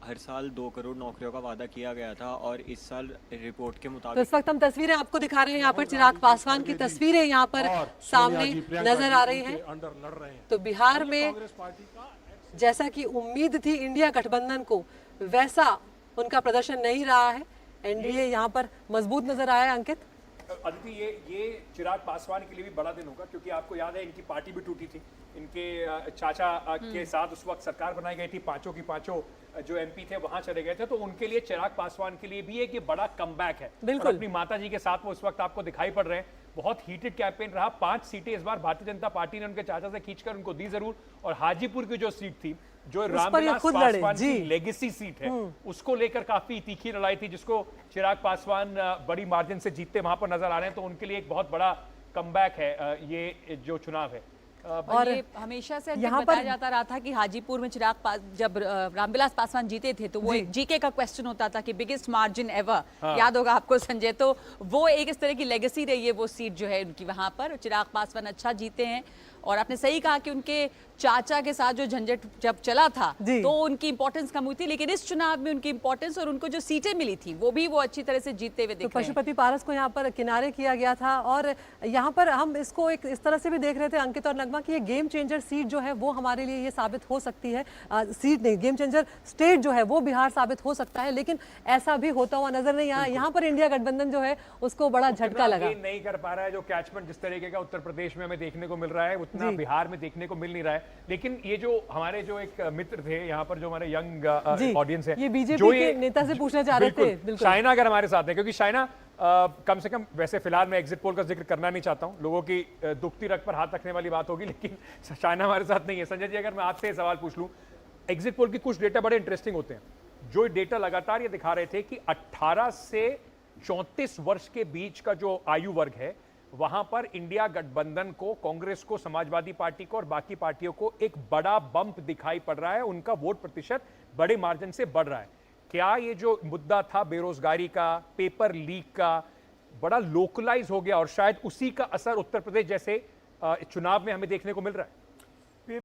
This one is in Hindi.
हर साल 2 करोड़ नौकरियों का वादा किया गया था और इस साल रिपोर्ट के तो मुताबिक इस वक्त हम तस्वीरें आपको दिखा रहे हैं, यहाँ पर चिराग पासवान की तस्वीरें यहाँ पर सामने नजर आ रही हैं। तो बिहार में जैसा कि उम्मीद थी इंडिया गठबंधन को, वैसा उनका प्रदर्शन नहीं रहा है। एनडीए यहाँ पर मजबूत नजर आया है। अंकित, अदिति, ये चिराग पासवान के लिए भी बड़ा दिन होगा, क्योंकि आपको याद है इनकी पार्टी भी टूटी थी। इनके चाचा के साथ उस वक्त सरकार बनाई गई थी, पांचों की पांचों जो एमपी थे वहां चले गए थे, तो उनके लिए चिराग पासवान के लिए भी एक ये बड़ा कमबैक है। और अपनी माता जी के साथ वो इस वक्त आपको दिखाई पड़ रहे हैं। बहुत हीटेड कैंपेन रहा। 5 सीटें इस बार भारतीय जनता पार्टी ने उनके चाचा से खींचकर उनको दी जरूर, और हाजीपुर की जो सीट थी, जो रामविलास पासवान की लेगेसी सीट है, उसको लेकर काफी तीखी लड़ाई थी, जिसको चिराग पासवान बड़ी मार्जिन से जीतते वहां पर नजर आ रहे हैं। तो उनके लिए एक बहुत बड़ा कमबैक है ये जो चुनाव है। और ये हमेशा से यहाँ बताया जाता रहा था कि हाजीपुर में जब रामविलास पासवान जीते थे तो वो एक जीके का क्वेश्चन होता था कि बिगेस्ट मार्जिन एवर, याद होगा आपको संजय। तो वो एक इस तरह की लेगेसी रही है वो सीट जो है उनकी वहां पर। चिराग पासवान अच्छा जीते हैं, और आपने सही कहा कि उनके चाचा के साथ जो झंझट जब चला था तो उनकी इंपॉर्टेंस कम हुई थी, लेकिन इस चुनाव में उनकी इंपॉर्टेंस और उनको जो सीटें मिली थी वो भी वो अच्छी तरह से जीतते हुए दिख रहे हैं। पशुपति पारस को यहाँ पर किनारे किया गया था, और यहाँ पर हम इसको एक इस तरह से भी देख रहे थे अंकित और नगमा कि ये गेम चेंजर सीट जो है वो हमारे लिए ये साबित हो सकती है। सीट नहीं, गेम चेंजर स्टेट जो है वो बिहार साबित हो सकता है, लेकिन ऐसा भी होता हुआ नजर नहीं आया। यहाँ पर इंडिया गठबंधन जो है उसको बड़ा झटका लगा। नहीं कर पा रहा है। जो कैचमेंट जिस तरीके का उत्तर प्रदेश में हमें देखने को मिल रहा है, उतना बिहार में देखने को मिल नहीं रहा है। लेकिन ये जो हमारे जो एक मित्र थे यहाँ पर, जो हमारे यंग ऑडियंस है, ये बीजेपी के नेता से पूछना चाह रहे थे। शाइना अगर हमारे साथ है, क्योंकि शाइना कम से कम, वैसे फिलहाल मैं एग्जिट पोल का जिक्र करना नहीं चाहता हूं, लोगों की दुखती रग पर हाथ रखने वाली बात होगी, लेकिन शाइना हमारे साथ नहीं है। संजय जी, अगर मैं आपसे सवाल पूछ लूं, एग्जिट पोल की कुछ डेटा बड़े इंटरेस्टिंग होते हैं। जो डेटा लगातार ये दिखा रहे थे कि 18 से 34 वर्ष के बीच का जो आयु वर्ग है, वहां पर इंडिया गठबंधन को, कांग्रेस को, समाजवादी पार्टी को और बाकी पार्टियों को एक बड़ा बंप दिखाई पड़ रहा है। उनका वोट प्रतिशत बड़े मार्जिन से बढ़ रहा है। क्या ये जो मुद्दा था बेरोजगारी का, पेपर लीक का, बड़ा लोकलाइज हो गया, और शायद उसी का असर उत्तर प्रदेश जैसे चुनाव में हमें देखने को मिल रहा है?